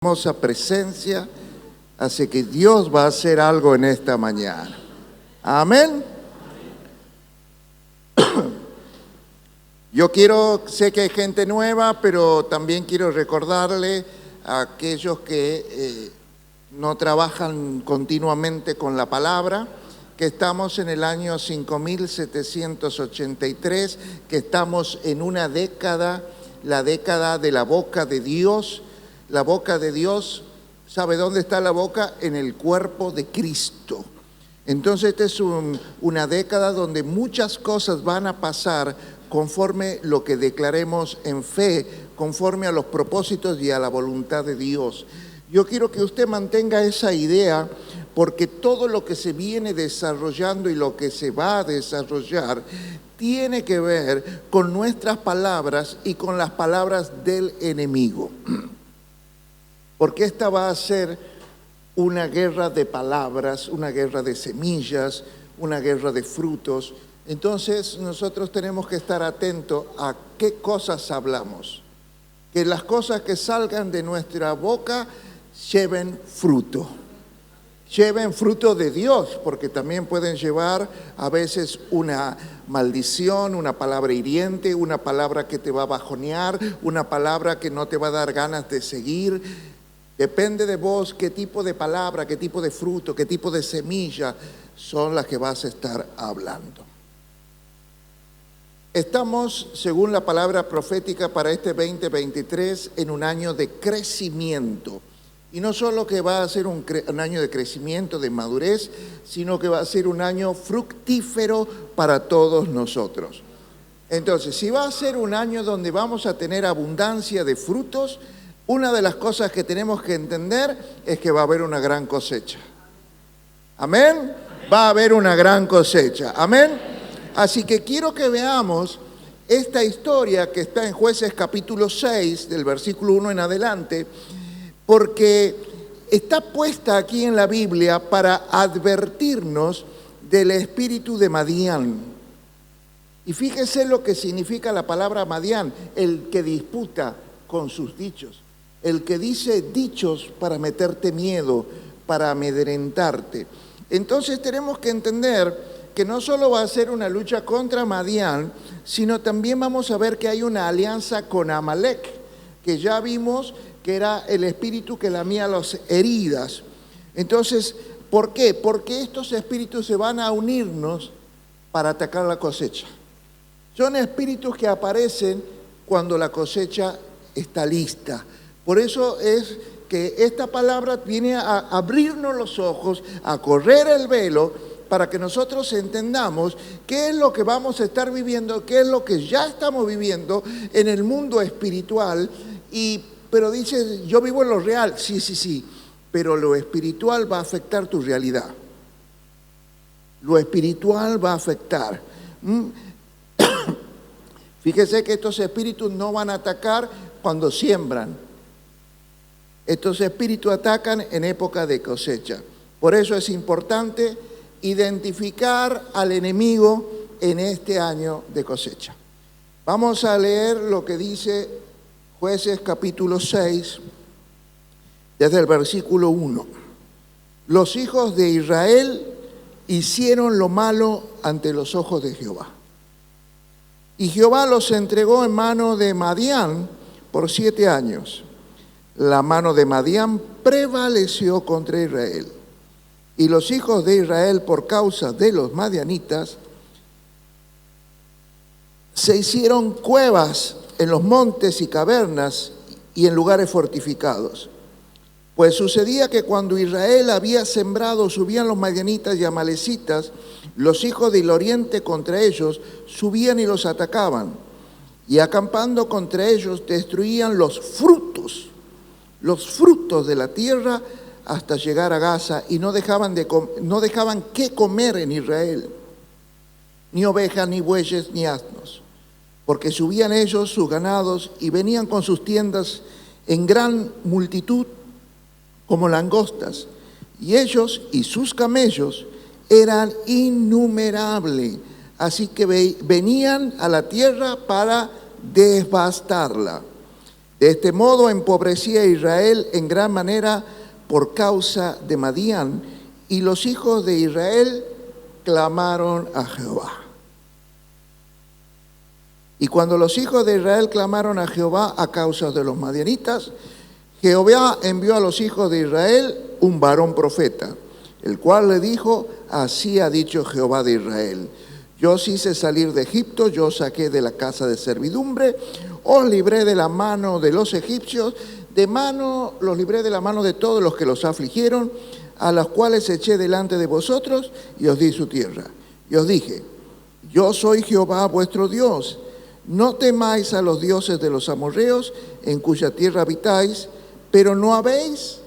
Hermosa presencia, así que Dios va a hacer algo en esta mañana. Amén. Sé que hay gente nueva, pero también quiero recordarle a aquellos que no trabajan continuamente con la palabra, que estamos en el año 5783, que estamos en una década, la década de la boca de Dios. La boca de Dios, ¿sabe dónde está la boca? En el cuerpo de Cristo. Entonces esta es una década donde muchas cosas van a pasar conforme lo que declaremos en fe, conforme a los propósitos y a la voluntad de Dios. Yo quiero que usted mantenga esa idea, porque todo lo que se viene desarrollando y lo que se va a desarrollar tiene que ver con nuestras palabras y con las palabras del enemigo. Porque esta va a ser una guerra de palabras, una guerra de semillas, una guerra de frutos. Entonces nosotros tenemos que estar atentos a qué cosas hablamos. Que las cosas que salgan de nuestra boca lleven fruto. Lleven fruto de Dios, porque también pueden llevar a veces una maldición, una palabra hiriente, una palabra que te va a bajonear, una palabra que no te va a dar ganas de seguir. Depende de vos qué tipo de palabra, qué tipo de fruto, qué tipo de semilla son las que vas a estar hablando. Estamos, según la palabra profética para este 2023, en un año de crecimiento. Y no solo que va a ser un año de crecimiento, de madurez, sino que va a ser un año fructífero para todos nosotros. Entonces, si va a ser un año donde vamos a tener abundancia de frutos, una de las cosas que tenemos que entender es que va a haber una gran cosecha. ¿Amén? Va a haber una gran cosecha. ¿Amén? Así que quiero que veamos esta historia que está en Jueces capítulo 6, del versículo 1 en adelante, porque está puesta aquí en la Biblia para advertirnos del espíritu de Madián. Y fíjese lo que significa la palabra Madián, el que disputa con sus dichos. El que dice dichos para meterte miedo, para amedrentarte. Entonces tenemos que entender que no solo va a ser una lucha contra Madián, sino también vamos a ver que hay una alianza con Amalek, que ya vimos que era el espíritu que lamía las heridas. Entonces, ¿por qué? Porque estos espíritus se van a unirnos para atacar la cosecha. Son espíritus que aparecen cuando la cosecha está lista. Por eso es que esta palabra viene a abrirnos los ojos, a correr el velo, para que nosotros entendamos qué es lo que vamos a estar viviendo, qué es lo que ya estamos viviendo en el mundo espiritual. Pero dice, yo vivo en lo real, sí, pero lo espiritual va a afectar tu realidad. Lo espiritual va a afectar. Fíjese que estos espíritus no van a atacar cuando siembran. Estos espíritus atacan en época de cosecha. Por eso es importante identificar al enemigo en este año de cosecha. Vamos a leer lo que dice Jueces capítulo 6, desde el versículo 1. Los hijos de Israel hicieron lo malo ante los ojos de Jehová. Y Jehová los entregó en mano de Madián por 7 años. La mano de Madián prevaleció contra Israel. Y los hijos de Israel, por causa de los madianitas, se hicieron cuevas en los montes y cavernas y en lugares fortificados. Pues sucedía que cuando Israel había sembrado, subían los madianitas y amalecitas, los hijos del oriente contra ellos, subían y los atacaban. Y acampando contra ellos, destruían los frutos de la tierra hasta llegar a Gaza, y no dejaban qué comer en Israel, ni ovejas, ni bueyes, ni asnos, porque subían ellos sus ganados y venían con sus tiendas en gran multitud como langostas, y ellos y sus camellos eran innumerables, así que venían a la tierra para devastarla. De este modo empobrecía a Israel en gran manera por causa de Madián, y los hijos de Israel clamaron a Jehová. Y cuando los hijos de Israel clamaron a Jehová a causa de los madianitas, Jehová envió a los hijos de Israel un varón profeta, el cual le dijo: así ha dicho Jehová de Israel: yo os hice salir de Egipto, yo os saqué de la casa de servidumbre, os libré de la mano de los egipcios, los libré de la mano de todos los que los afligieron, a los cuales eché delante de vosotros, y os di su tierra. Y os dije: yo soy Jehová vuestro Dios. No temáis a los dioses de los amorreos, en cuya tierra habitáis, pero no habéis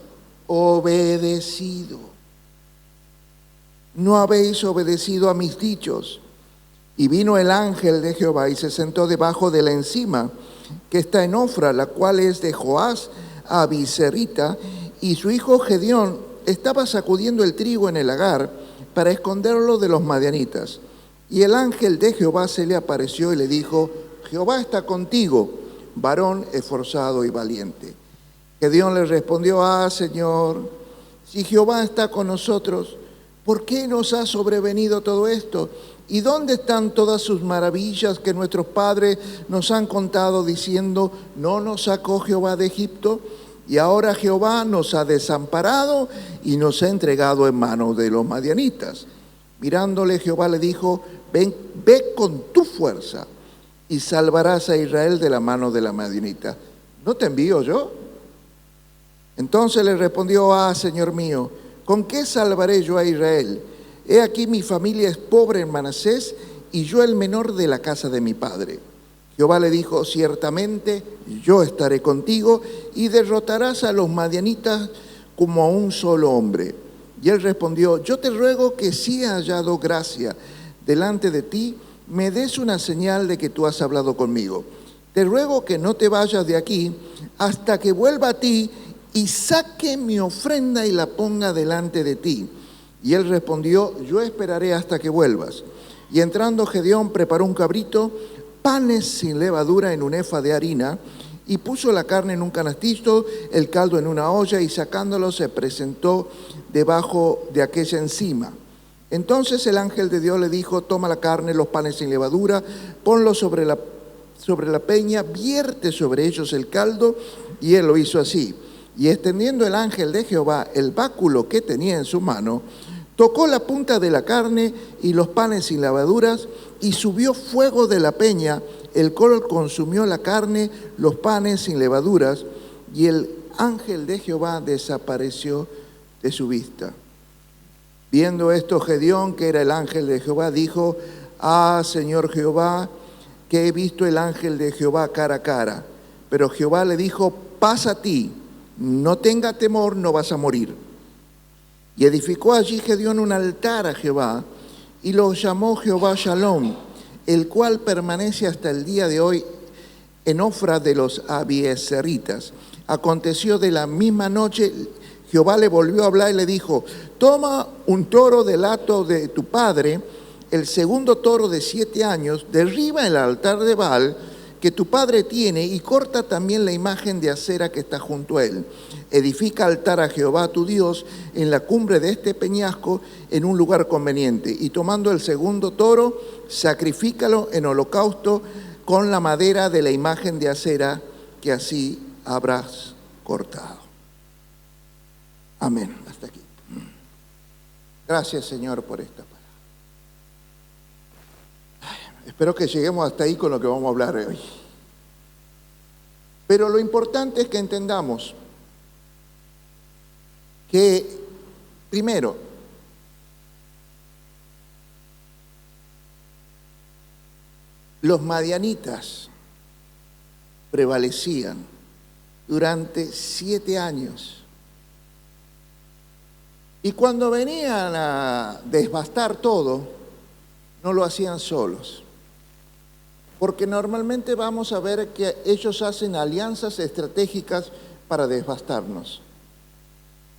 obedecido. No habéis obedecido a mis dichos. Y vino el ángel de Jehová y se sentó debajo de la encima que está en Ofra, la cual es de Joás Abiserita, y su hijo Gedeón estaba sacudiendo el trigo en el lagar para esconderlo de los madianitas. Y el ángel de Jehová se le apareció y le dijo: Jehová está contigo, varón esforzado y valiente. Gedeón le respondió: Señor, si Jehová está con nosotros, ¿por qué nos ha sobrevenido todo esto? ¿Y dónde están todas sus maravillas que nuestros padres nos han contado, diciendo: ¿no nos sacó Jehová de Egipto? Y ahora Jehová nos ha desamparado y nos ha entregado en manos de los madianitas. Mirándole, Jehová le dijo: ve con tu fuerza y salvarás a Israel de la mano de la madianita. ¿No te envío yo? Entonces le respondió: Señor mío, ¿con qué salvaré yo a Israel? He aquí mi familia es pobre en Manasés, y yo el menor de la casa de mi padre. Jehová le dijo: ciertamente yo estaré contigo, y derrotarás a los madianitas como a un solo hombre. Y él respondió: yo te ruego que si he hallado gracia delante de ti, me des una señal de que tú has hablado conmigo. Te ruego que no te vayas de aquí hasta que vuelva a ti y saque mi ofrenda y la ponga delante de ti. Y él respondió: yo esperaré hasta que vuelvas. Y entrando Gedeón preparó un cabrito, panes sin levadura en un efa de harina, y puso la carne en un canastillo, el caldo en una olla, y sacándolo se presentó debajo de aquella encima. Entonces el ángel de Dios le dijo: toma la carne, los panes sin levadura, ponlos sobre la peña, vierte sobre ellos el caldo. Y él lo hizo así. Y extendiendo el ángel de Jehová el báculo que tenía en su mano, tocó la punta de la carne y los panes sin levaduras, y subió fuego de la peña, el cual consumió la carne, los panes sin levaduras, y el ángel de Jehová desapareció de su vista. Viendo esto, Gedeón, que era el ángel de Jehová, dijo: Señor Jehová, que he visto el ángel de Jehová cara a cara. Pero Jehová le dijo: pasa a ti, no tenga temor, no vas a morir. Y edificó allí Gedeón un altar a Jehová, y lo llamó Jehová Shalom, el cual permanece hasta el día de hoy en Ofra de los Abieseritas. Aconteció de la misma noche, Jehová le volvió a hablar y le dijo: toma un toro del hato de tu padre, el segundo toro de 7 años, derriba el altar de Baal que tu padre tiene, y corta también la imagen de acera que está junto a él. Edifica altar a Jehová tu Dios en la cumbre de este peñasco, en un lugar conveniente. Y tomando el segundo toro, sacrifícalo en holocausto con la madera de la imagen de acera que así habrás cortado. Amén. Hasta aquí. Gracias, Señor, por esta palabra. Espero que lleguemos hasta ahí con lo que vamos a hablar hoy. Pero lo importante es que entendamos que, primero, los madianitas prevalecían durante 7 años. Y cuando venían a devastar todo, no lo hacían solos. Porque normalmente vamos a ver que ellos hacen alianzas estratégicas para devastarnos.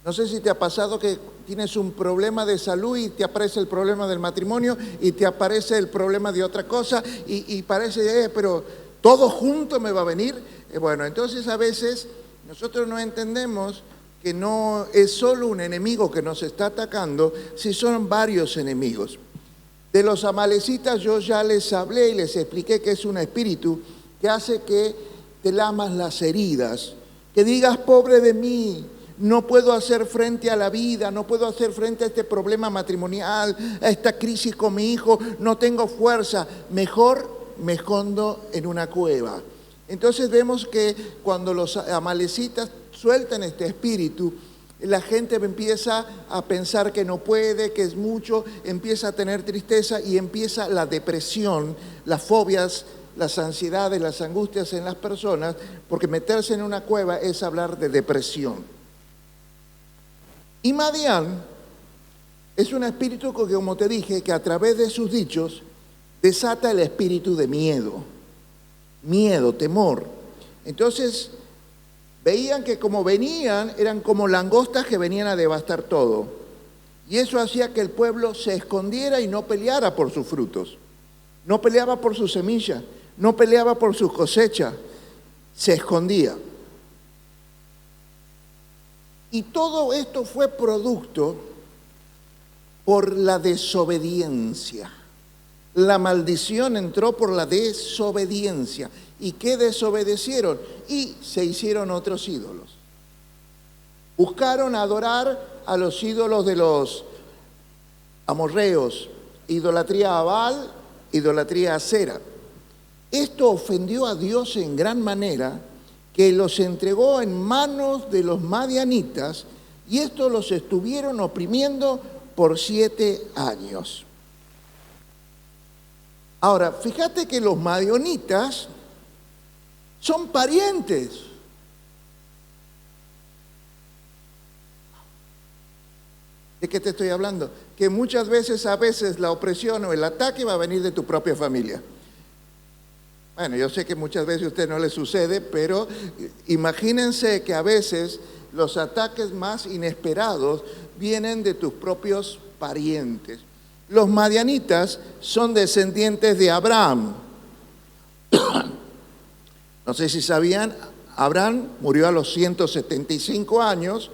No sé si te ha pasado que tienes un problema de salud y te aparece el problema del matrimonio y te aparece el problema de otra cosa y parece, pero todo junto me va a venir. Bueno, entonces a veces nosotros no entendemos que no es solo un enemigo que nos está atacando, si son varios enemigos. De los amalecitas yo ya les hablé y les expliqué que es un espíritu que hace que te lamas las heridas, que digas, pobre de mí, no puedo hacer frente a la vida, no puedo hacer frente a este problema matrimonial, a esta crisis con mi hijo, no tengo fuerza, mejor me escondo en una cueva. Entonces vemos que cuando los amalecitas sueltan este espíritu, la gente empieza a pensar que no puede, que es mucho, empieza a tener tristeza y empieza la depresión, las fobias, las ansiedades, las angustias en las personas, porque meterse en una cueva es hablar de depresión. Y Madián es un espíritu que, como te dije, que a través de sus dichos desata el espíritu de miedo, temor. Entonces, veían que como venían, eran como langostas que venían a devastar todo. Y eso hacía que el pueblo se escondiera y no peleara por sus frutos. No peleaba por su semilla, no peleaba por su cosecha, se escondía. Y todo esto fue producto por la desobediencia. La maldición entró por la desobediencia. ¿Y qué desobedecieron? Y se hicieron otros ídolos. Buscaron adorar a los ídolos de los amorreos, idolatría a Baal, idolatría a Acera. Esto ofendió a Dios en gran manera, que los entregó en manos de los madianitas, y estos los estuvieron oprimiendo por 7 años. Ahora, fíjate que los madianitas son parientes. ¿De qué te estoy hablando? Que muchas veces, la opresión o el ataque va a venir de tu propia familia. Bueno, yo sé que muchas veces a usted no le sucede, pero imagínense que a veces los ataques más inesperados vienen de tus propios parientes. Los madianitas son descendientes de Abraham. No sé si sabían, Abraham murió a los 175 años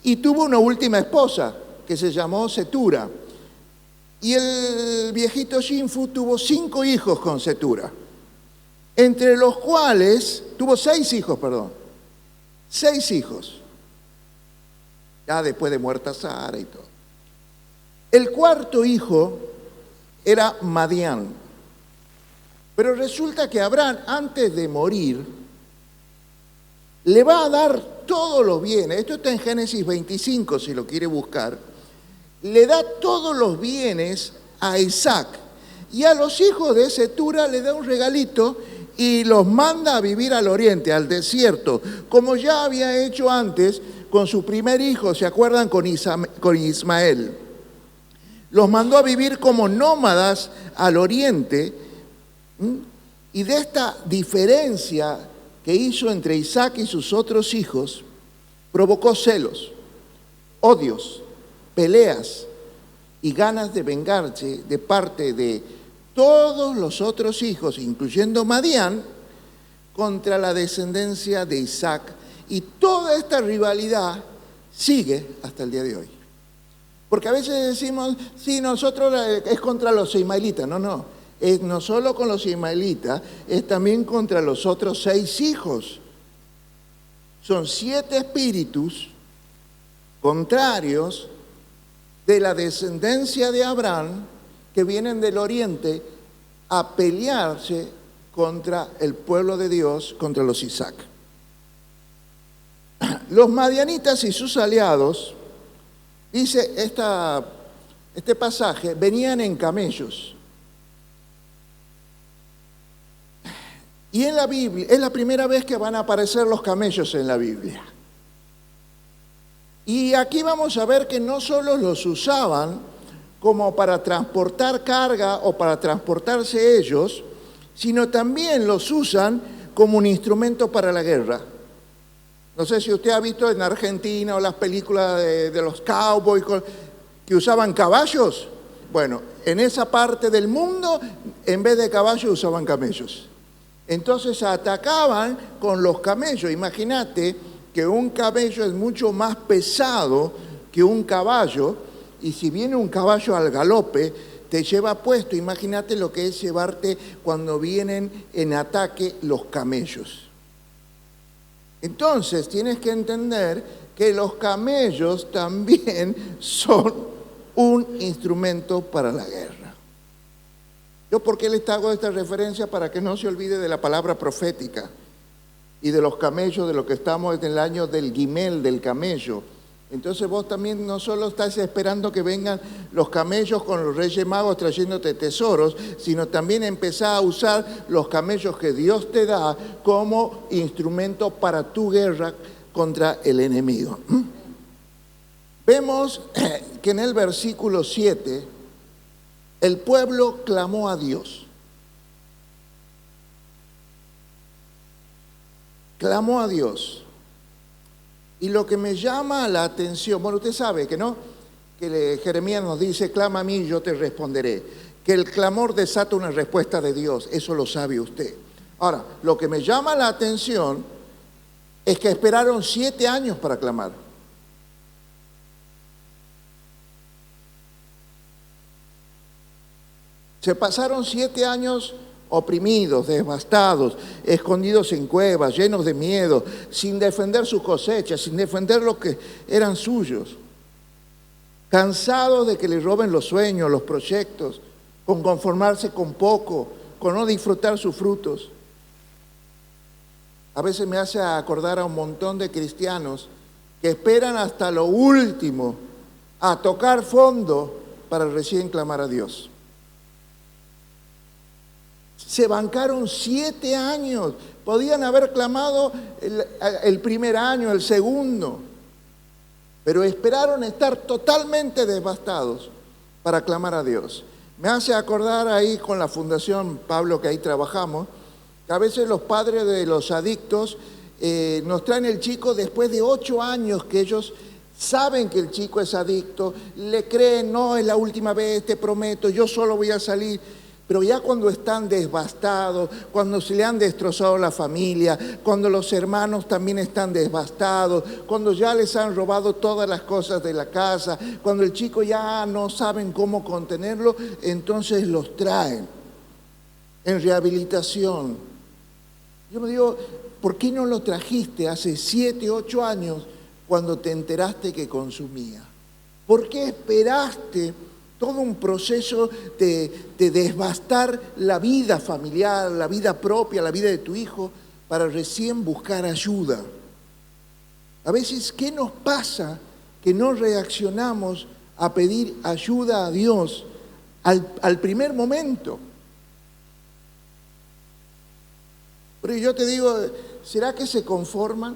y tuvo una última esposa que se llamó Setura. Y el viejito Shinfu tuvo 5 hijos con Setura, entre los cuales tuvo 6 hijos, 6 hijos, ya después de muerta Sara y todo. El 4.º hijo era Madián. Pero resulta que Abraham, antes de morir, le va a dar todos los bienes. Esto está en Génesis 25, si lo quiere buscar. Le da todos los bienes a Isaac. Y a los hijos de Setura le da un regalito y los manda a vivir al oriente, al desierto, como ya había hecho antes con su primer hijo, ¿se acuerdan? Con Ismael. Los mandó a vivir como nómadas al oriente. Y de esta diferencia que hizo entre Isaac y sus otros hijos, provocó celos, odios, peleas y ganas de vengarse de parte de todos los otros hijos, incluyendo Madián, contra la descendencia de Isaac. Y toda esta rivalidad sigue hasta el día de hoy. Porque a veces decimos, sí, nosotros es contra los ismaelitas. No, es no solo con los ismaelitas, es también contra los otros 6 hijos. Son 7 espíritus contrarios de la descendencia de Abraham que vienen del oriente a pelearse contra el pueblo de Dios, contra los Isaac. Los madianitas y sus aliados, dice este pasaje, venían en camellos. Y en la Biblia, es la primera vez que van a aparecer los camellos en la Biblia. Y aquí vamos a ver que no solo los usaban como para transportar carga o para transportarse ellos, sino también los usan como un instrumento para la guerra. No sé si usted ha visto en Argentina o las películas de los cowboys que usaban caballos. Bueno, en esa parte del mundo, en vez de caballos, usaban camellos. Entonces atacaban con los camellos. Imagínate que un camello es mucho más pesado que un caballo, y si viene un caballo al galope, te lleva puesto. Imagínate lo que es llevarte cuando vienen en ataque los camellos. Entonces tienes que entender que los camellos también son un instrumento para la guerra. Yo, ¿por qué les hago esta referencia? Para que no se olvide de la palabra profética y de los camellos, de lo que estamos en el año del guimel, del camello. Entonces vos también no solo estás esperando que vengan los camellos con los Reyes Magos trayéndote tesoros, sino también empezá a usar los camellos que Dios te da como instrumento para tu guerra contra el enemigo. Vemos que en el versículo 7, el pueblo clamó a Dios. Clamó a Dios. Y lo que me llama la atención, bueno, usted sabe que no, que Jeremías nos dice, clama a mí y yo te responderé. Que el clamor desata una respuesta de Dios, eso lo sabe usted. Ahora, lo que me llama la atención es que esperaron 7 años para clamar. Se pasaron 7 años oprimidos, devastados, escondidos en cuevas, llenos de miedo, sin defender sus cosechas, sin defender lo que eran suyos, cansados de que les roben los sueños, los proyectos, con conformarse con poco, con no disfrutar sus frutos. A veces me hace acordar a un montón de cristianos que esperan hasta lo último a tocar fondo para recién clamar a Dios. Se bancaron 7 años. Podían haber clamado el primer año, el segundo. Pero esperaron estar totalmente devastados para clamar a Dios. Me hace acordar ahí con la Fundación Pablo, que ahí trabajamos, que a veces los padres de los adictos nos traen el chico después de 8 años que ellos saben que el chico es adicto, le creen, no, es la última vez, te prometo, yo solo voy a salir. Pero ya cuando están devastados, cuando se le han destrozado la familia, cuando los hermanos también están devastados, cuando ya les han robado todas las cosas de la casa, cuando el chico ya no saben cómo contenerlo, entonces los traen en rehabilitación. Yo me digo, ¿por qué no lo trajiste hace 7, 8 años cuando te enteraste que consumía? ¿Por qué esperaste todo un proceso de devastar la vida familiar, la vida propia, la vida de tu hijo, para recién buscar ayuda? A veces, ¿qué nos pasa que no reaccionamos a pedir ayuda a Dios al primer momento? Pero yo te digo, ¿será que se conforman?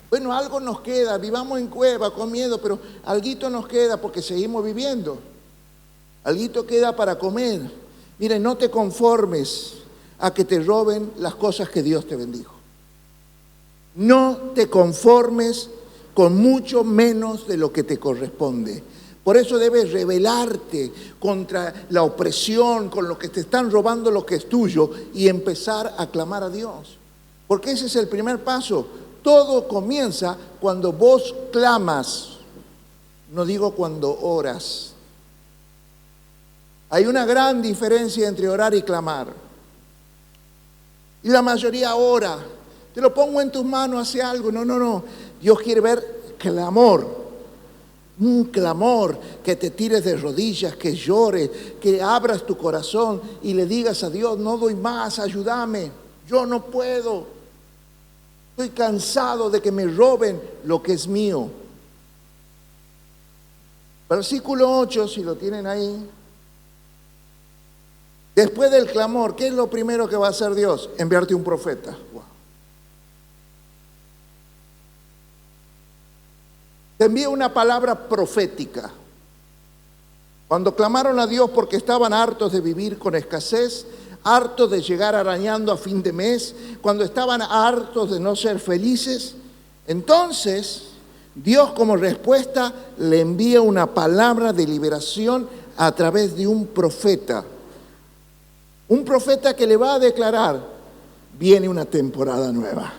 Bueno, algo nos queda, vivamos en cueva con miedo, pero alguito nos queda porque seguimos viviendo. Alguito queda para comer. Miren, no te conformes a que te roben las cosas que Dios te bendijo. No te conformes con mucho menos de lo que te corresponde. Por eso debes rebelarte contra la opresión, con lo que te están robando lo que es tuyo, y empezar a clamar a Dios. Porque ese es el primer paso. Todo comienza cuando vos clamas, no digo cuando oras. Hay una gran diferencia entre orar y clamar. Y la mayoría ora. Te lo pongo en tus manos, hace algo. No. Dios quiere ver clamor. Un clamor, que te tires de rodillas, que llores, que abras tu corazón y le digas a Dios, no doy más, ayúdame, yo no puedo. Estoy cansado de que me roben lo que es mío. Versículo 8, si lo tienen ahí. Después del clamor, ¿qué es lo primero que va a hacer Dios? Enviarte un profeta. Wow. Te envía una palabra profética. Cuando clamaron a Dios porque estaban hartos de vivir con escasez, hartos de llegar arañando a fin de mes, cuando estaban hartos de no ser felices, entonces Dios, como respuesta, le envía una palabra de liberación a través de un profeta. Un profeta que le va a declarar, viene una temporada nueva.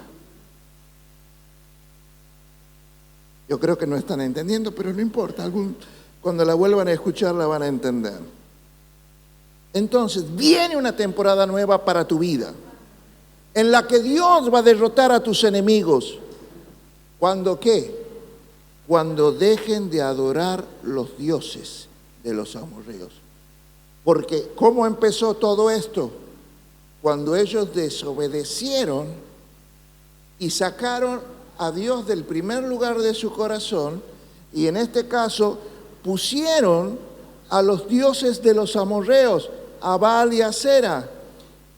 Yo creo que no están entendiendo, pero no importa. Cuando la vuelvan a escuchar la van a entender. Entonces, viene una temporada nueva para tu vida, en la que Dios va a derrotar a tus enemigos. ¿Cuándo qué? Cuando dejen de adorar los dioses de los amorreos. Porque ¿cómo empezó todo esto? Cuando ellos desobedecieron y sacaron a Dios del primer lugar de su corazón, y en este caso pusieron a los dioses de los amorreos, a Baal y a Asera.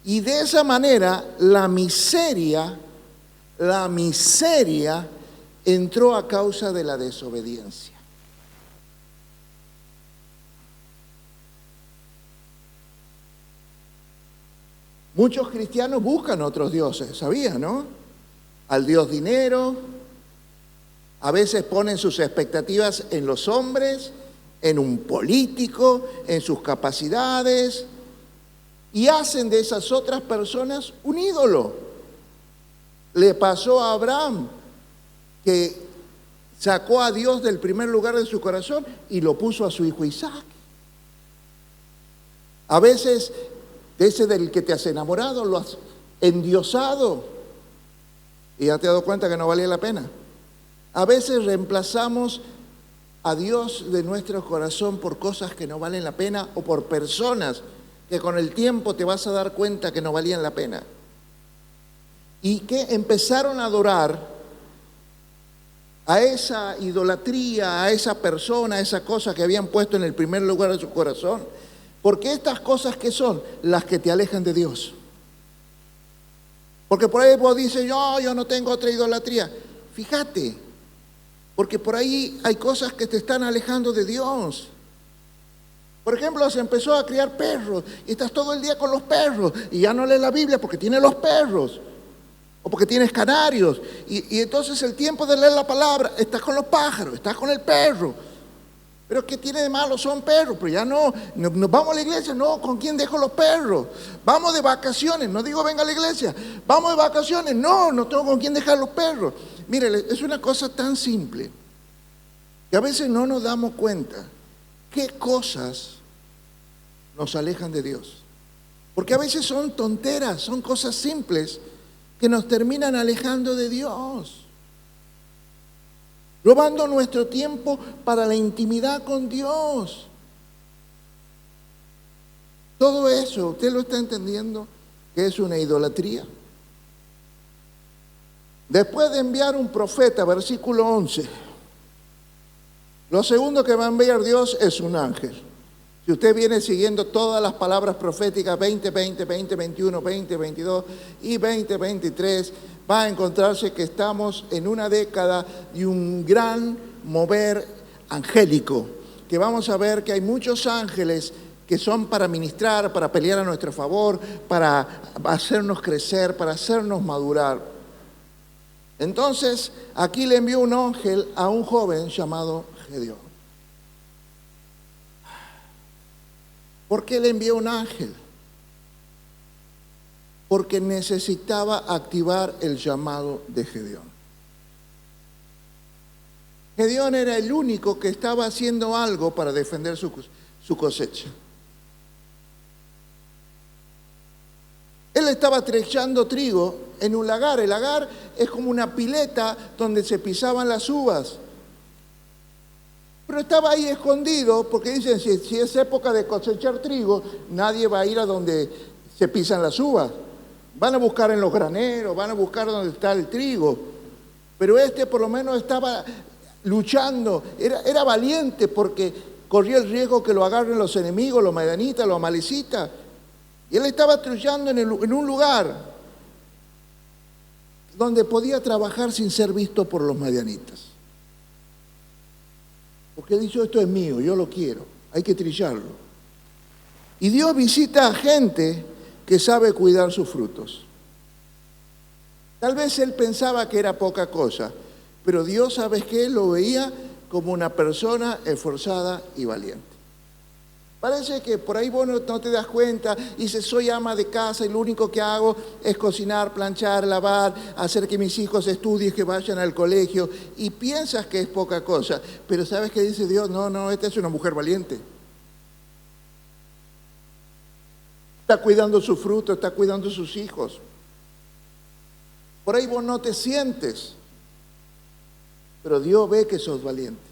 Y de esa manera la miseria entró a causa de la desobediencia. Muchos cristianos buscan otros dioses, ¿sabía, no? Al dios dinero, a veces ponen sus expectativas en los hombres, en un político, en sus capacidades, y hacen de esas otras personas un ídolo. Le pasó a Abraham, que sacó a Dios del primer lugar de su corazón y lo puso a su hijo Isaac. A veces, ese del que te has enamorado, lo has endiosado y ya te has dado cuenta que no valía la pena. A veces reemplazamos a Dios de nuestro corazón por cosas que no valen la pena o por personas que con el tiempo te vas a dar cuenta que no valían la pena. Y que empezaron a adorar a esa idolatría, a esa persona, a esa cosa que habían puesto en el primer lugar de su corazón. Porque estas cosas que son las que te alejan de Dios. Porque por ahí vos dices, yo no tengo otra idolatría. Fíjate, porque por ahí hay cosas que te están alejando de Dios. Por ejemplo, se empezó a criar perros y estás todo el día con los perros y ya no lees la Biblia porque tienes los perros o porque tienes canarios. Y entonces el tiempo de leer la palabra, estás con los pájaros, estás con el perro. Pero ¿qué tiene de malo? Son perros, pero ya no vamos a la iglesia, no, ¿con quién dejo los perros? Vamos de vacaciones, no digo venga a la iglesia, vamos de vacaciones, no tengo con quién dejar los perros. Mire, es una cosa tan simple que a veces no nos damos cuenta qué cosas nos alejan de Dios. Porque a veces son tonteras, son cosas simples que nos terminan alejando de Dios. Robando nuestro tiempo para la intimidad con Dios. Todo eso, ¿usted lo está entendiendo? Que es una idolatría. Después de enviar un profeta, versículo 11, lo segundo que va a enviar Dios es un ángel. Si usted viene siguiendo todas las palabras proféticas 2020, 2021, 2022 y 2023, va a encontrarse que estamos en una década de un gran mover angélico, que vamos a ver que hay muchos ángeles que son para ministrar, para pelear a nuestro favor, para hacernos crecer, para hacernos madurar. Entonces, aquí le envió un ángel a un joven llamado Gedeón. ¿Por qué le envió un ángel? Porque necesitaba activar el llamado de Gedeón. Gedeón era el único que estaba haciendo algo para defender su cosecha. Él estaba trechando trigo en un lagar. El lagar es como una pileta donde se pisaban las uvas. Pero estaba ahí escondido porque dicen, si es época de cosechar trigo, nadie va a ir a donde se pisan las uvas. Van a buscar en los graneros, van a buscar donde está el trigo. Pero este por lo menos estaba luchando, era valiente porque corría el riesgo que lo agarren los enemigos, los madianitas, los amalecitas. Y él estaba truchando en un lugar donde podía trabajar sin ser visto por los madianitas. Porque él dijo, esto es mío, yo lo quiero, hay que trillarlo. Y Dios visita a gente que sabe cuidar sus frutos. Tal vez él pensaba que era poca cosa, pero Dios, ¿sabes qué? Lo veía como una persona esforzada y valiente. Parece que por ahí vos no te das cuenta y dices, soy ama de casa y lo único que hago es cocinar, planchar, lavar, hacer que mis hijos estudien, que vayan al colegio, y piensas que es poca cosa, pero ¿sabes qué dice Dios? No, esta es una mujer valiente. Está cuidando su fruto, está cuidando sus hijos. Por ahí vos no te sientes, pero Dios ve que sos valiente.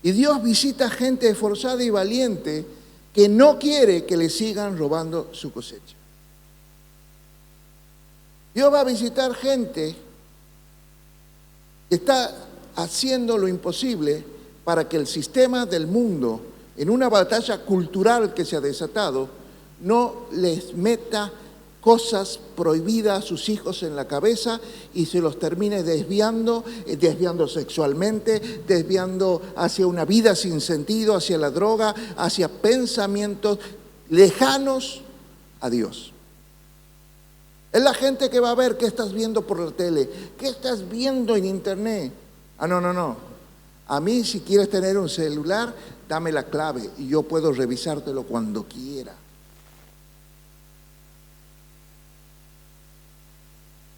Y Dios visita gente esforzada y valiente que no quiere que le sigan robando su cosecha. Dios va a visitar gente que está haciendo lo imposible para que el sistema del mundo, en una batalla cultural que se ha desatado, no les meta cosas prohibidas a sus hijos en la cabeza y se los termine desviando sexualmente, desviando hacia una vida sin sentido, hacia la droga, hacia pensamientos lejanos a Dios. Es la gente que va a ver qué estás viendo por la tele, qué estás viendo en internet. No. A mí, si quieres tener un celular, dame la clave y yo puedo revisártelo cuando quiera.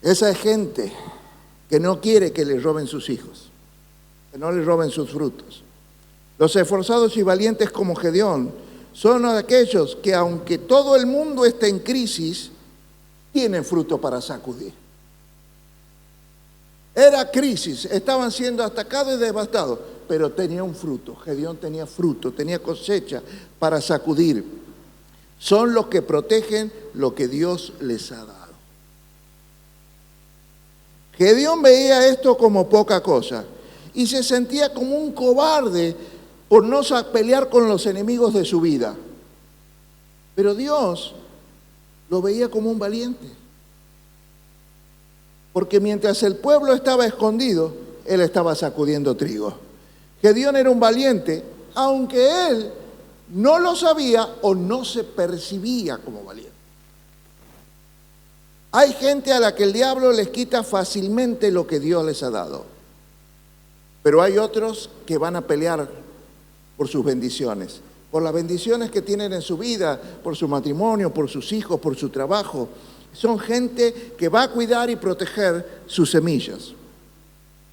Esa es gente que no quiere que le roben sus hijos, que no le roben sus frutos. Los esforzados y valientes como Gedeón son aquellos que, aunque todo el mundo esté en crisis, tienen fruto para sacudir. Era crisis, estaban siendo atacados y devastados, pero tenía un fruto. Gedeón tenía fruto, tenía cosecha para sacudir. Son los que protegen lo que Dios les ha dado. Gedeón veía esto como poca cosa y se sentía como un cobarde por no pelear con los enemigos de su vida. Pero Dios lo veía como un valiente. Porque mientras el pueblo estaba escondido, él estaba sacudiendo trigo. Gedeón era un valiente, aunque él no lo sabía o no se percibía como valiente. Hay gente a la que el diablo les quita fácilmente lo que Dios les ha dado. Pero hay otros que van a pelear por sus bendiciones, por las bendiciones que tienen en su vida, por su matrimonio, por sus hijos, por su trabajo. Son gente que va a cuidar y proteger sus semillas.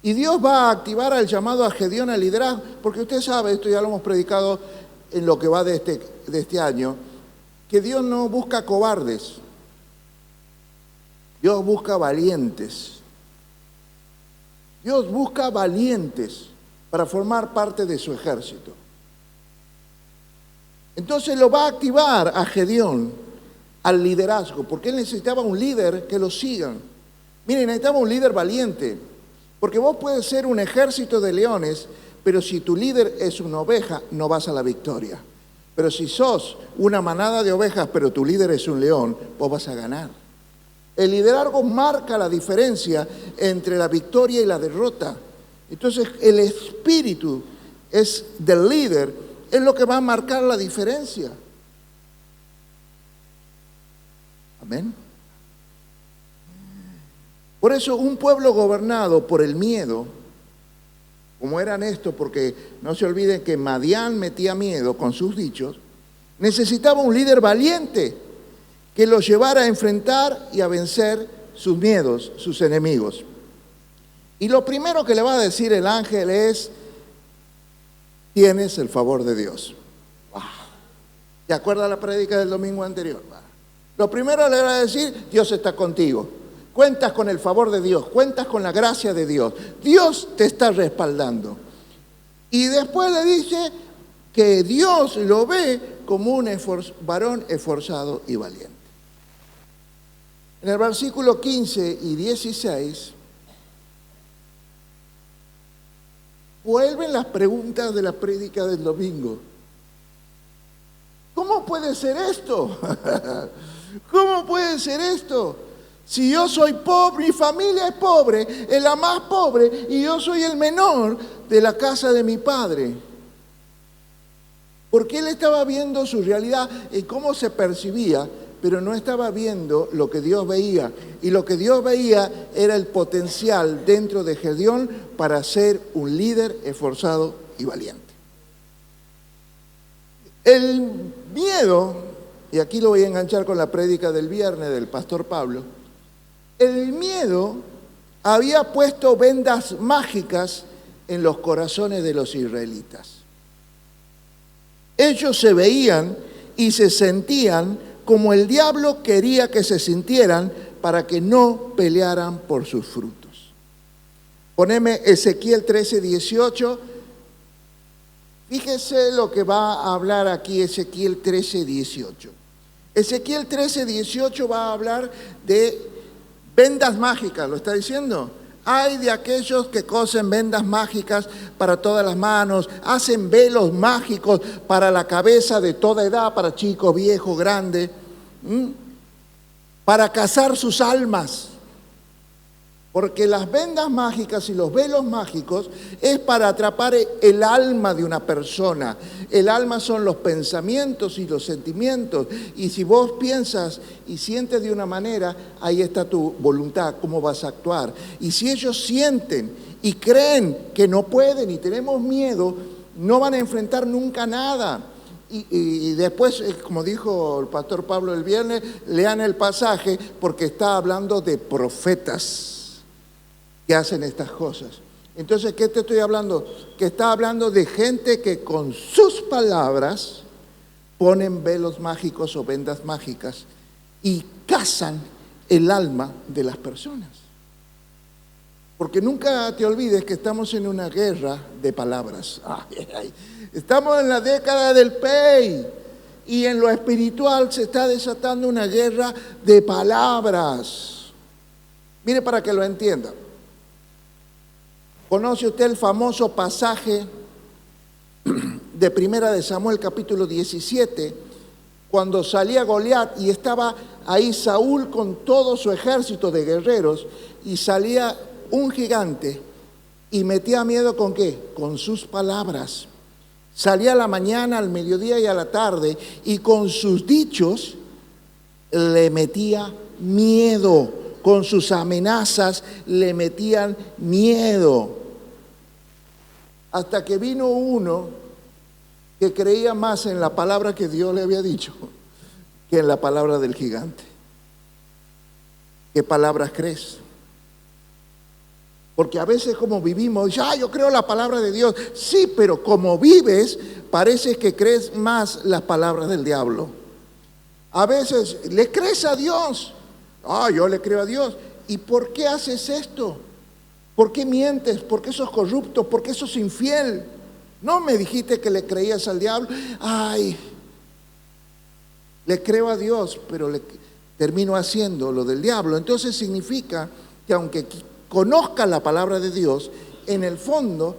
Y Dios va a activar el llamado a Gedeón al liderazgo, porque usted sabe, esto ya lo hemos predicado en lo que va de este año, que Dios no busca cobardes. Dios busca valientes. Dios busca valientes para formar parte de su ejército. Entonces lo va a activar a Gedeón al liderazgo, porque él necesitaba un líder que lo sigan. Miren, necesitaba un líder valiente, porque vos puedes ser un ejército de leones, pero si tu líder es una oveja, no vas a la victoria. Pero si sos una manada de ovejas, pero tu líder es un león, vos vas a ganar. El liderazgo marca la diferencia entre la victoria y la derrota. Entonces, el espíritu del líder es lo que va a marcar la diferencia. Amén. Por eso, un pueblo gobernado por el miedo, como eran estos, porque no se olviden que Madián metía miedo con sus dichos, necesitaba un líder valiente que los llevara a enfrentar y a vencer sus miedos, sus enemigos. Y lo primero que le va a decir el ángel es: tienes el favor de Dios. Wow. ¿Te acuerdas la prédica del domingo anterior? Wow. Lo primero le va a decir: Dios está contigo. Cuentas con el favor de Dios, cuentas con la gracia de Dios. Dios te está respaldando. Y después le dice que Dios lo ve como un varón esforzado y valiente. En el versículo 15 y 16 vuelven las preguntas de la prédica del domingo. ¿Cómo puede ser esto? ¿Cómo puede ser esto? Si yo soy pobre, mi familia es pobre, es la más pobre, y yo soy el menor de la casa de mi padre. Porque él estaba viendo su realidad y cómo se percibía, pero no estaba viendo lo que Dios veía. Y lo que Dios veía era el potencial dentro de Gedeón para ser un líder esforzado y valiente. El miedo, y aquí lo voy a enganchar con la prédica del viernes del pastor Pablo, el miedo había puesto vendas mágicas en los corazones de los israelitas. Ellos se veían y se sentían como el diablo quería que se sintieran para que no pelearan por sus frutos. Poneme Ezequiel 13:18. Fíjese lo que va a hablar aquí Ezequiel 13:18. Ezequiel 13:18 va a hablar de vendas mágicas, ¿lo está diciendo? Hay de aquellos que cosen vendas mágicas para todas las manos, hacen velos mágicos para la cabeza de toda edad, para chicos, viejos, grandes, para cazar sus almas. Porque las vendas mágicas y los velos mágicos es para atrapar el alma de una persona. El alma son los pensamientos y los sentimientos. Y si vos piensas y sientes de una manera, ahí está tu voluntad, cómo vas a actuar. Y si ellos sienten y creen que no pueden y tenemos miedo, no van a enfrentar nunca nada. Y después, como dijo el pastor Pablo el viernes, lean el pasaje porque está hablando de profetas que hacen estas cosas. Entonces, ¿qué te estoy hablando? Que está hablando de gente que con sus palabras ponen velos mágicos o vendas mágicas y cazan el alma de las personas. Porque nunca te olvides que estamos en una guerra de palabras. Estamos en la década del PEI y en lo espiritual se está desatando una guerra de palabras. Mire para que lo entienda. ¿Conoce usted el famoso pasaje de Primera de Samuel capítulo 17? Cuando salía Goliat y estaba ahí Saúl con todo su ejército de guerreros y salía un gigante y metía miedo ¿con qué? Con sus palabras. Salía a la mañana, al mediodía y a la tarde y con sus dichos le metía miedo. Con sus amenazas le metían miedo. Hasta que vino uno que creía más en la palabra que Dios le había dicho que en la palabra del gigante. ¿Qué palabras crees? Porque a veces como vivimos, yo creo la palabra de Dios. Sí, pero como vives, parece que crees más las palabras del diablo. A veces le crees a Dios. Yo le creo a Dios. ¿Y por qué haces esto? ¿Por qué mientes? ¿Por qué sos corrupto? ¿Por qué sos infiel? No me dijiste que le creías al diablo. Le creo a Dios, pero termino haciendo lo del diablo. Entonces significa que aunque conozcas la palabra de Dios, en el fondo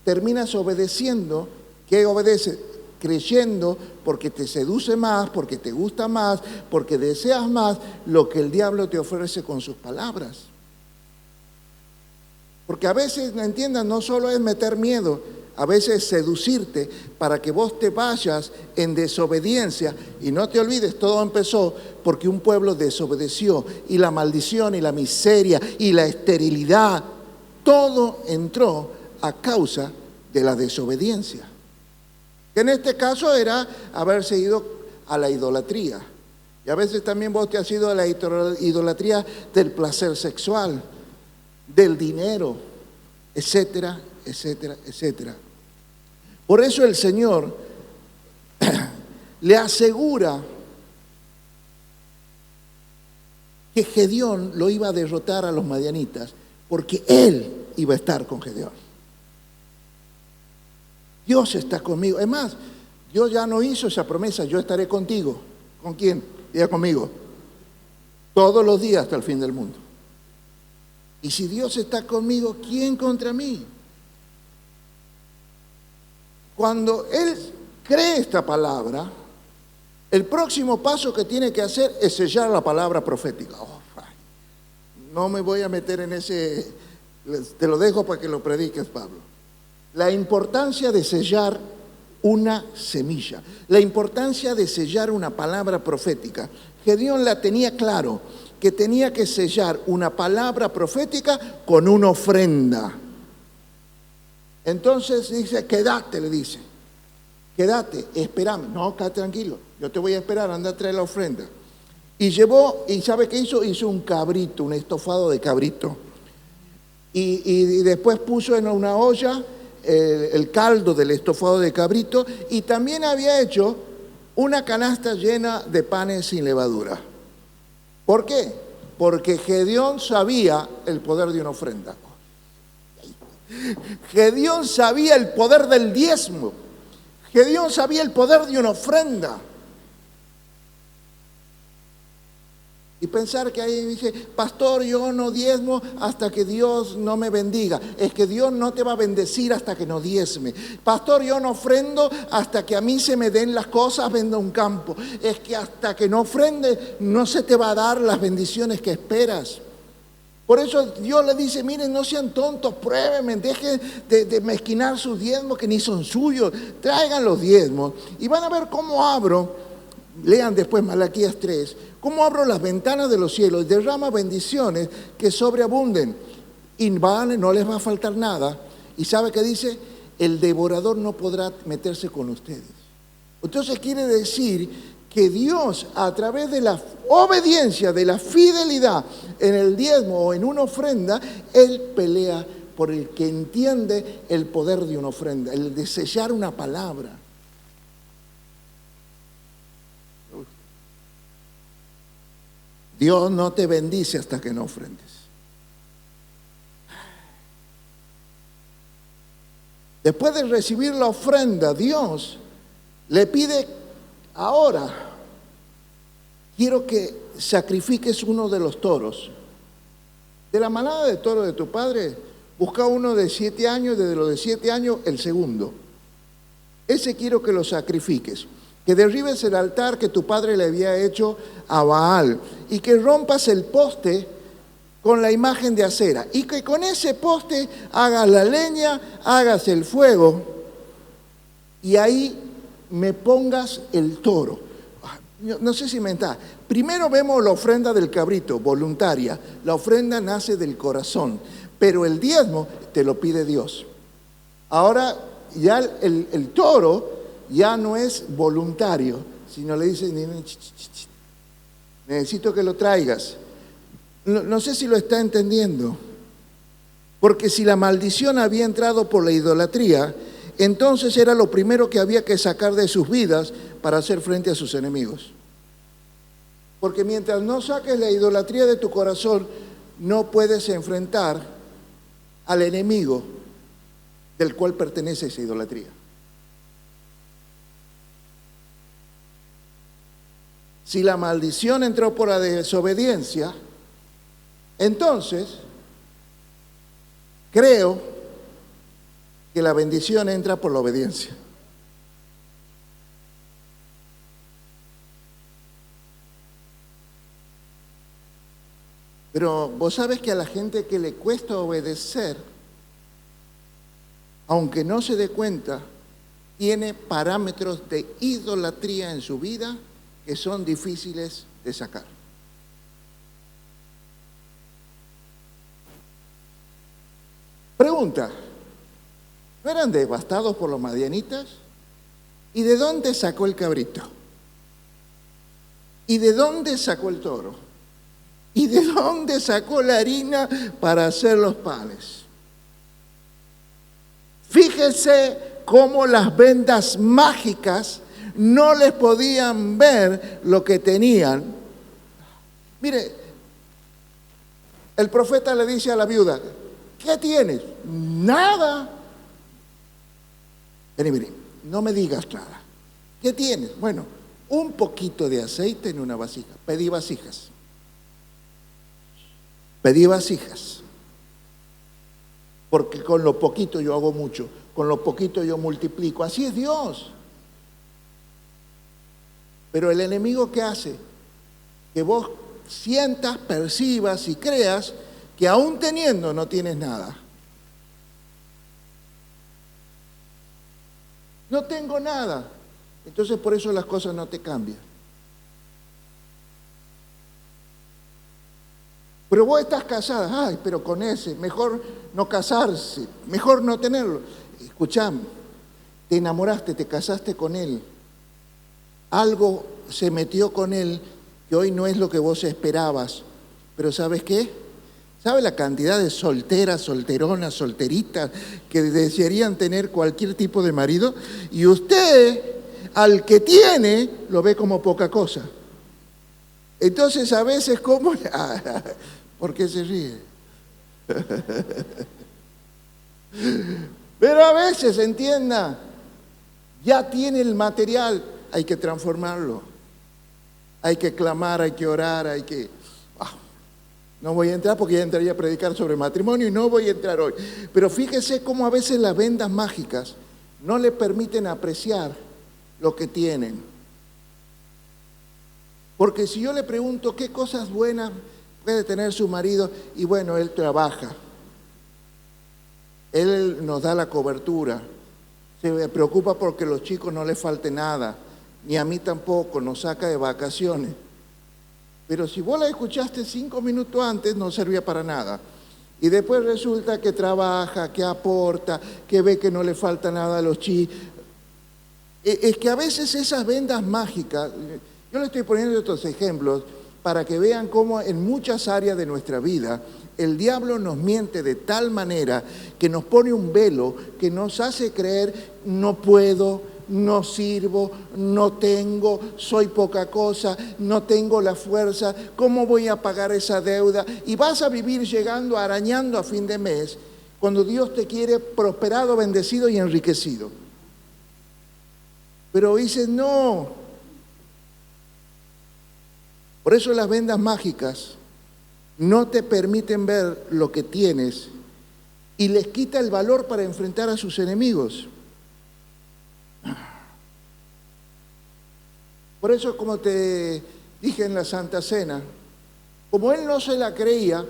terminas obedeciendo. ¿Qué obedeces? Creyendo porque te seduce más, porque te gusta más, porque deseas más lo que el diablo te ofrece con sus palabras. Porque a veces, entiendan, no solo es meter miedo, a veces es seducirte para que vos te vayas en desobediencia. Y no te olvides, todo empezó porque un pueblo desobedeció y la maldición y la miseria y la esterilidad, todo entró a causa de la desobediencia. Que en este caso era haberse ido a la idolatría. Y a veces también vos te has ido a la idolatría del placer sexual, del dinero, etcétera, etcétera, etcétera. Por eso el Señor le asegura que Gedeón lo iba a derrotar a los madianitas, porque él iba a estar con Gedeón. Dios está conmigo. Es más, Dios ya no hizo esa promesa, yo estaré contigo. ¿Con quién? Diga conmigo. Todos los días hasta el fin del mundo. Y si Dios está conmigo, ¿quién contra mí? Cuando Él cree esta palabra, el próximo paso que tiene que hacer es sellar la palabra profética. No me voy a meter en ese, te lo dejo para que lo prediques, Pablo. La importancia de sellar una semilla, la importancia de sellar una palabra profética. Gedeón la tenía claro, que tenía que sellar una palabra profética con una ofrenda. Entonces dice, quédate, le dice. quédate, espérame. No, quédate tranquilo, yo te voy a esperar, anda a traer la ofrenda. Y llevó, ¿y sabe qué hizo? Hizo un cabrito, un estofado de cabrito. Y después puso en una olla el caldo del estofado de cabrito y también había hecho una canasta llena de panes sin levadura. ¿Por qué? Porque Gedeón sabía el poder de una ofrenda. Gedeón sabía el poder del diezmo. Gedeón sabía el poder de una ofrenda. Y pensar que ahí dice, pastor, yo no diezmo hasta que Dios no me bendiga. Es que Dios no te va a bendecir hasta que no diezme. Pastor, yo no ofrendo hasta que a mí se me den las cosas, venda un campo. Es que hasta que no ofrende no se te va a dar las bendiciones que esperas. Por eso Dios le dice, miren, no sean tontos, pruébenme, dejen de mezquinar sus diezmos que ni son suyos. Traigan los diezmos y van a ver cómo abro, lean después Malaquías 3, cómo abro las ventanas de los cielos, derrama bendiciones que sobreabunden y no les va a faltar nada. ¿Y sabe qué dice? El devorador no podrá meterse con ustedes. Entonces quiere decir que Dios, a través de la obediencia, de la fidelidad en el diezmo o en una ofrenda, Él pelea por el que entiende el poder de una ofrenda, el de sellar una palabra. Dios no te bendice hasta que no ofrendes. Después de recibir la ofrenda, Dios le pide, ahora quiero que sacrifiques uno de los toros. De la manada de toros de tu padre, busca uno de 7 años, desde los de 7 años, el segundo. Ese quiero que lo sacrifiques. Que derribes el altar que tu padre le había hecho a Baal y que rompas el poste con la imagen de acera y que con ese poste hagas la leña, hagas el fuego y ahí me pongas el toro. No sé si me está. Primero vemos la ofrenda del cabrito, voluntaria. La ofrenda nace del corazón, pero el diezmo te lo pide Dios. Ahora ya el toro ya no es voluntario, sino le dice, necesito que lo traigas. No sé si lo está entendiendo, porque si la maldición había entrado por la idolatría, entonces era lo primero que había que sacar de sus vidas para hacer frente a sus enemigos. Porque mientras no saques la idolatría de tu corazón, no puedes enfrentar al enemigo del cual pertenece esa idolatría. Si la maldición entró por la desobediencia, entonces creo que la bendición entra por la obediencia. Pero vos sabes que a la gente que le cuesta obedecer, aunque no se dé cuenta, tiene parámetros de idolatría en su vida que son difíciles de sacar. Pregunta, ¿no eran devastados por los madianitas? ¿Y de dónde sacó el cabrito? ¿Y de dónde sacó el toro? ¿Y de dónde sacó la harina para hacer los panes? Fíjese cómo las vendas mágicas no les podían ver lo que tenían. Mire, el profeta le dice a la viuda, ¿qué tienes? Nada. Mire, no me digas nada. ¿Qué tienes? Bueno, un poquito de aceite en una vasija. Pedí vasijas. Porque con lo poquito yo hago mucho. Con lo poquito yo multiplico. Así es Dios. Pero el enemigo, ¿qué hace? Que vos sientas, percibas y creas que aún teniendo no tienes nada. No tengo nada. Entonces por eso las cosas no te cambian. Pero vos estás casada, ay, pero con ese, mejor no casarse, mejor no tenerlo. Escuchame, te enamoraste, te casaste con él, algo se metió con él que hoy no es lo que vos esperabas, pero ¿sabes qué? ¿Sabe la cantidad de solteras, solteronas, solteritas que desearían tener cualquier tipo de marido? Y usted, al que tiene, lo ve como poca cosa. Entonces a veces, ¿cómo? ¿Por qué se ríe? Pero a veces, entienda, ya tiene el material, hay que transformarlo. Hay que clamar, hay que orar, hay que... No voy a entrar porque ya entraría a predicar sobre matrimonio y no voy a entrar hoy. Pero fíjese cómo a veces las vendas mágicas no le permiten apreciar lo que tienen. Porque si yo le pregunto qué cosas buenas puede tener su marido, y bueno, él trabaja, él nos da la cobertura, se preocupa porque a los chicos no les falte nada, ni a mí tampoco, nos saca de vacaciones. Pero si vos la escuchaste 5 minutos antes, no servía para nada. Y después resulta que trabaja, que aporta, que ve que no le falta nada a los chicos. Es que a veces esas vendas mágicas, yo le estoy poniendo estos ejemplos para que vean cómo en muchas áreas de nuestra vida el diablo nos miente de tal manera que nos pone un velo que nos hace creer no puedo, no sirvo, no tengo, soy poca cosa, no tengo la fuerza, ¿cómo voy a pagar esa deuda? Y vas a vivir llegando, arañando a fin de mes, cuando Dios te quiere prosperado, bendecido y enriquecido. Pero dices, no. Por eso las vendas mágicas no te permiten ver lo que tienes y les quita el valor para enfrentar a sus enemigos. Por eso, como te dije en la Santa Cena, como él no se la creía,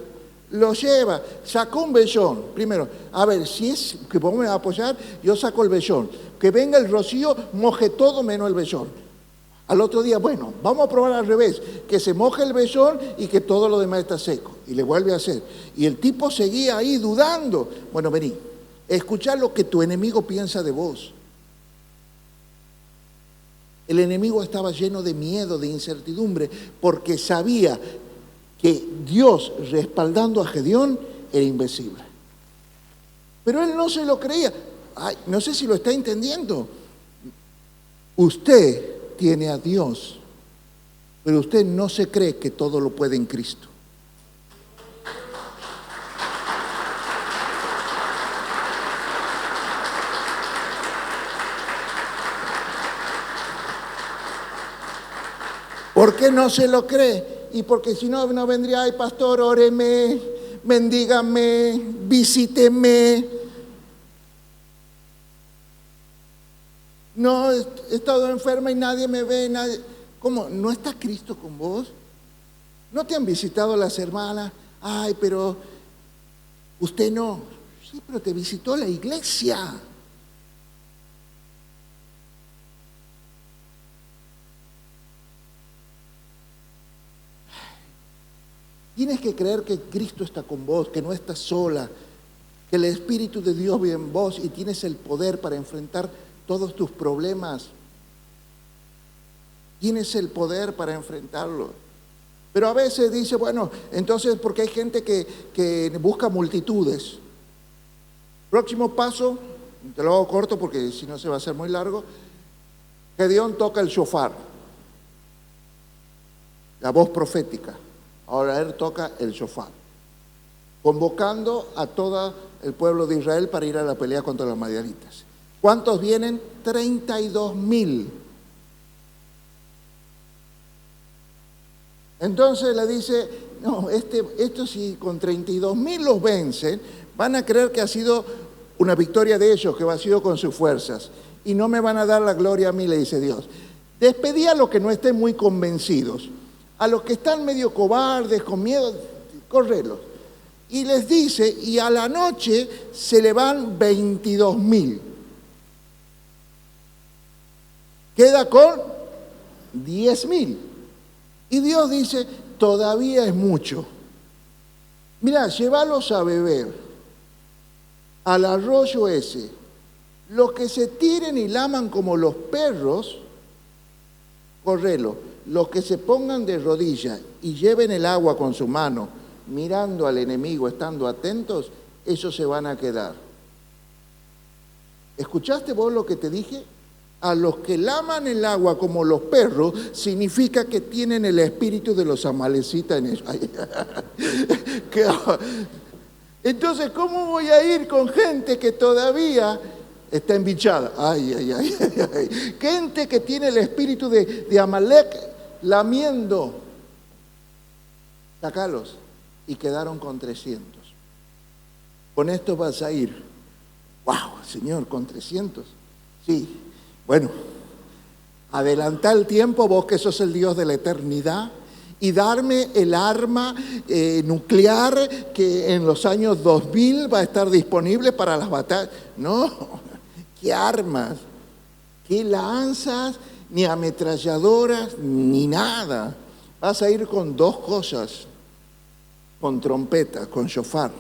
lo lleva, sacó un vellón. Primero, a ver, si es que vos me vas a apoyar, yo saco el vellón. Que venga el rocío, moje todo menos el vellón. Al otro día, bueno, vamos a probar al revés, que se moje el vellón y que todo lo demás está seco. Y le vuelve a hacer. Y el tipo seguía ahí dudando. Bueno, vení, escuchá lo que tu enemigo piensa de vos. El enemigo estaba lleno de miedo, de incertidumbre, porque sabía que Dios, respaldando a Gedeón, era invencible. Pero él no se lo creía. Ay, no sé si lo está entendiendo. Usted tiene a Dios, pero usted no se cree que todo lo puede en Cristo. ¿Por qué no se lo cree? Y porque si no, no vendría, ay pastor, óreme, bendígame, visíteme. No, he estado enferma y nadie me ve, nadie. ¿Cómo? ¿No está Cristo con vos? ¿No te han visitado las hermanas? Ay, pero usted no. Sí, pero te visitó la iglesia. Tienes que creer que Cristo está con vos, que no estás sola, que el Espíritu de Dios vive en vos y tienes el poder para enfrentar todos tus problemas. Tienes el poder para enfrentarlo. Pero a veces dice, bueno, entonces porque hay gente que busca multitudes. Próximo paso, te lo hago corto porque si no se va a hacer muy largo. Gedeón toca el shofar, la voz profética. Ahora él toca el shofar, convocando a todo el pueblo de Israel para ir a la pelea contra los madianitas. ¿Cuántos vienen? 32,000. Entonces le dice, no, esto si con 32,000 los vencen, van a creer que ha sido una victoria de ellos, que ha sido con sus fuerzas. Y no me van a dar la gloria a mí, le dice Dios. Despedí a los que no estén muy convencidos. A los que están medio cobardes, con miedo, correlos. Y les dice, y a la noche se le van 22,000. Queda con 10,000. Y Dios dice, todavía es mucho. Mirá, llévalos a beber al arroyo ese. Los que se tiren y laman como los perros, correlo. Los que se pongan de rodillas y lleven el agua con su mano, mirando al enemigo, estando atentos, esos se van a quedar. ¿Escuchaste vos lo que te dije? A los que laman el agua como los perros, significa que tienen el espíritu de los amalecitas en ellos. Entonces, ¿cómo voy a ir con gente que todavía está embichada? Ay. Gente que tiene el espíritu de Amalek lamiendo. Sácalos. Y quedaron con 300. Con esto vas a ir. ¡Wow, Señor, con 300! Sí. Bueno, adelantá el tiempo, vos que sos el Dios de la eternidad, y darme el arma nuclear que en los años 2000 va a estar disponible para las batallas. No, ¿qué armas? ¿Qué lanzas? Ni ametralladoras, ni nada. Vas a ir con 2 cosas, con trompeta, con shofar.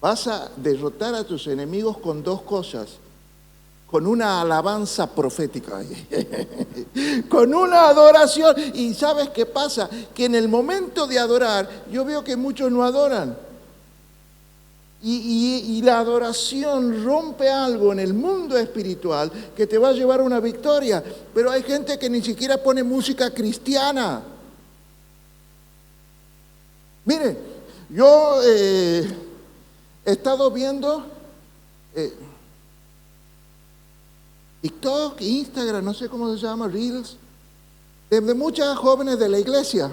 Vas a derrotar a tus enemigos con 2 cosas. Con una alabanza profética, con una adoración. ¿Y sabes qué pasa? Que en el momento de adorar, yo veo que muchos no adoran. Y la adoración rompe algo en el mundo espiritual que te va a llevar a una victoria. Pero hay gente que ni siquiera pone música cristiana. Miren, yo he estado viendo TikTok, Instagram, no sé cómo se llama, Reels, de muchas jóvenes de la iglesia.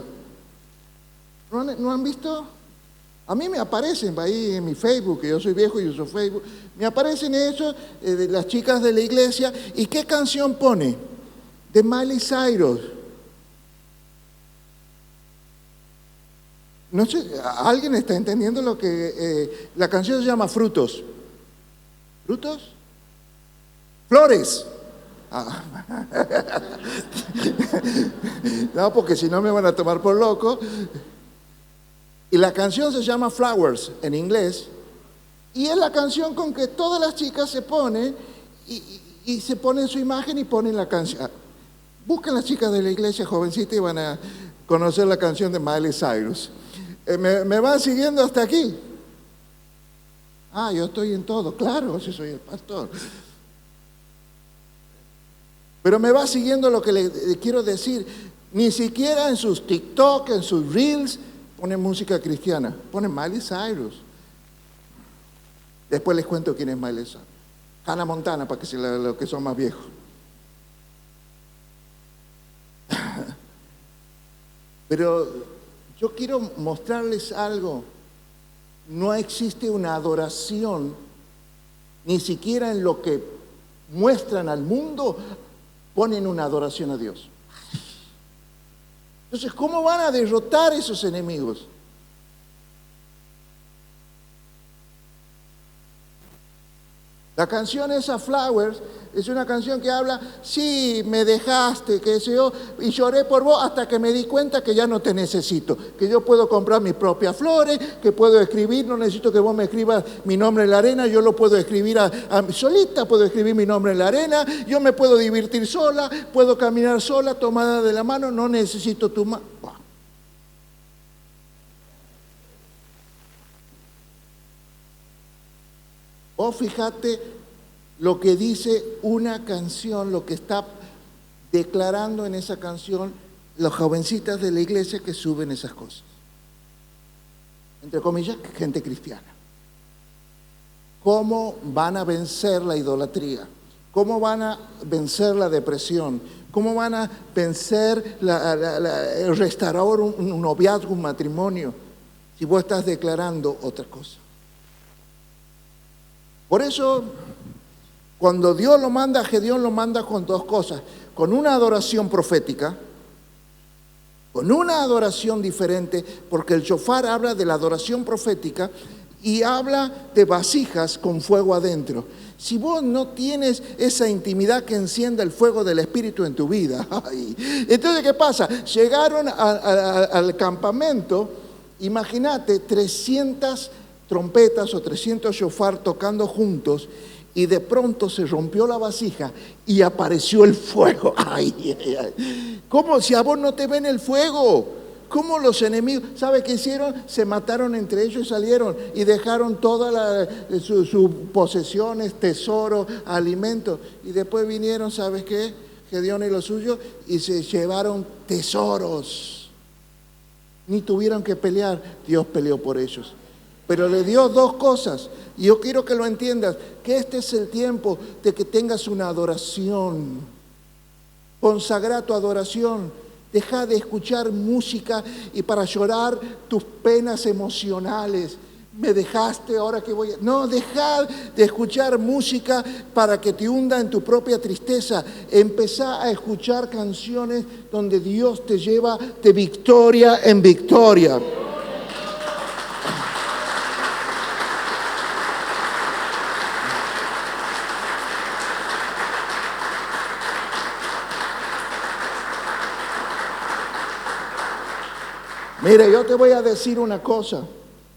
¿No han visto? A mí me aparecen ahí en mi Facebook, que yo soy viejo y uso Facebook, me aparecen eso de las chicas de la iglesia. ¿Y qué canción pone? De Miley Cyrus. No sé, ¿alguien está entendiendo lo que la canción se llama Frutos? ¿Frutos? Flores. No, porque si no me van a tomar por loco. Y la canción se llama Flowers en inglés. Y es la canción con que todas las chicas se ponen y se ponen su imagen y ponen la canción. Busquen las chicas de la iglesia jovencita y van a conocer la canción de Miley Cyrus. ¿Me van siguiendo hasta aquí? Yo estoy en todo, claro, si soy el pastor. Pero me va siguiendo lo que le quiero decir. Ni siquiera en sus TikTok, en sus Reels, ponen música cristiana. Ponen Miley Cyrus. Después les cuento quién es Miley Cyrus. Hannah Montana, para que los que son más viejos. Pero yo quiero mostrarles algo. No existe una adoración, ni siquiera en lo que muestran al mundo, ponen una adoración a Dios. Entonces, ¿cómo van a derrotar a esos enemigos? La canción esa, Flowers, es una canción que habla, sí, me dejaste, qué sé yo, y lloré por vos hasta que me di cuenta que ya no te necesito, que yo puedo comprar mis propias flores, que puedo escribir, no necesito que vos me escribas mi nombre en la arena, yo lo puedo escribir solita, puedo escribir mi nombre en la arena, yo me puedo divertir sola, puedo caminar sola, tomada de la mano, no necesito tu mano. Vos fíjate lo que dice una canción, lo que está declarando en esa canción las jovencitas de la iglesia que suben esas cosas. Entre comillas, gente cristiana. ¿Cómo van a vencer la idolatría? ¿Cómo van a vencer la depresión? ¿Cómo van a vencer restaurar un noviazgo, un matrimonio? Si vos estás declarando otra cosa. Por eso, cuando Dios lo manda, Gedeón lo manda con 2 cosas. Con una adoración profética, con una adoración diferente, porque el shofar habla de la adoración profética y habla de vasijas con fuego adentro. Si vos no tienes esa intimidad que encienda el fuego del Espíritu en tu vida, entonces ¿qué pasa? Llegaron al campamento, imagínate 300 trompetas o 300 shofar tocando juntos, y de pronto se rompió la vasija y apareció el fuego. Ay, ay, ay. ¿Cómo si a vos no te ven el fuego? ¿Cómo los enemigos? ¿Sabe qué hicieron? Se mataron entre ellos y salieron y dejaron todas sus posesiones, tesoros, alimentos. Y después vinieron, ¿sabes qué? Gedeón y los suyos y se llevaron tesoros. Ni tuvieron que pelear, Dios peleó por ellos. Pero le dio dos cosas. Y yo quiero que lo entiendas, que este es el tiempo de que tengas una adoración. Consagra tu adoración. Deja de escuchar música y para llorar tus penas emocionales. Me dejaste, ahora que voy a... No, deja de escuchar música para que te hunda en tu propia tristeza. Empezá a escuchar canciones donde Dios te lleva de victoria en victoria. Mire, yo te voy a decir una cosa.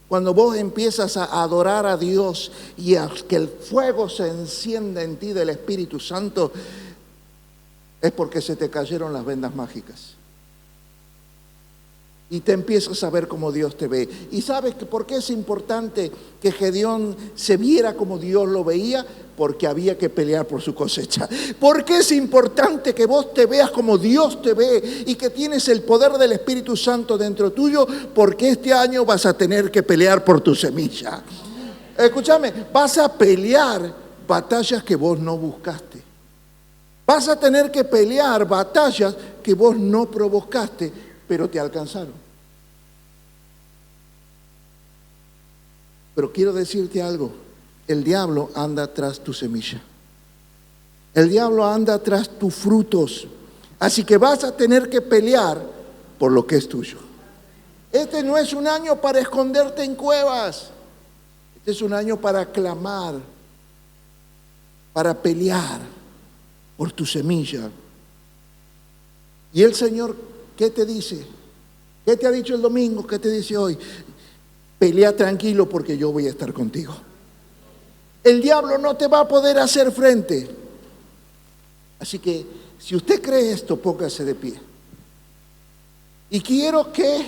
Cuando vos empiezas a adorar a Dios y a que el fuego se encienda en ti del Espíritu Santo, es porque se te cayeron las vendas mágicas. Y te empiezas a ver como Dios te ve. ¿Y sabes por qué es importante que Gedeón se viera como Dios lo veía? Porque había que pelear por su cosecha. ¿Por qué es importante que vos te veas como Dios te ve y que tienes el poder del Espíritu Santo dentro tuyo? Porque este año vas a tener que pelear por tu semilla. Escúchame, vas a pelear batallas que vos no buscaste. Vas a tener que pelear batallas que vos no provocaste, pero te alcanzaron. Pero quiero decirte algo, el diablo anda tras tu semilla. El diablo anda tras tus frutos. Así que vas a tener que pelear por lo que es tuyo. Este no es un año para esconderte en cuevas. Este es un año para clamar, para pelear por tu semilla. Y el Señor, ¿qué te dice? ¿Qué te ha dicho el domingo? ¿Qué te dice hoy? Pelea tranquilo porque yo voy a estar contigo. El diablo no te va a poder hacer frente. Así que si usted cree esto, póngase de pie. Y quiero que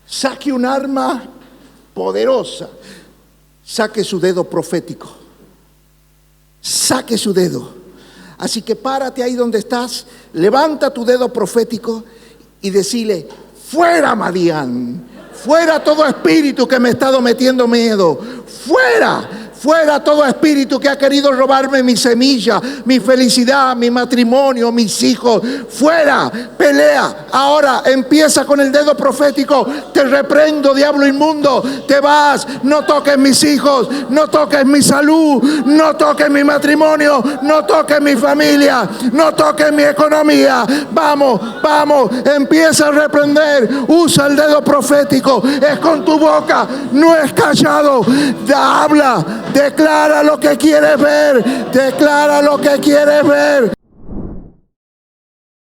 saque un arma poderosa. Saque su dedo profético. Saque su dedo. Así que párate ahí donde estás, levanta tu dedo profético y decile: fuera Madián, fuera todo espíritu que me ha estado metiendo miedo, fuera. Fuera todo espíritu que ha querido robarme mi semilla, mi felicidad, mi matrimonio, mis hijos. Fuera, pelea. Ahora empieza con el dedo profético. Te reprendo, diablo inmundo. Te vas. No toques mis hijos. No toques mi salud. No toques mi matrimonio. No toques mi familia. No toques mi economía. Vamos, vamos. Empieza a reprender. Usa el dedo profético. Es con tu boca. No es callado. Habla. Declara lo que quieres ver. Declara lo que quieres ver.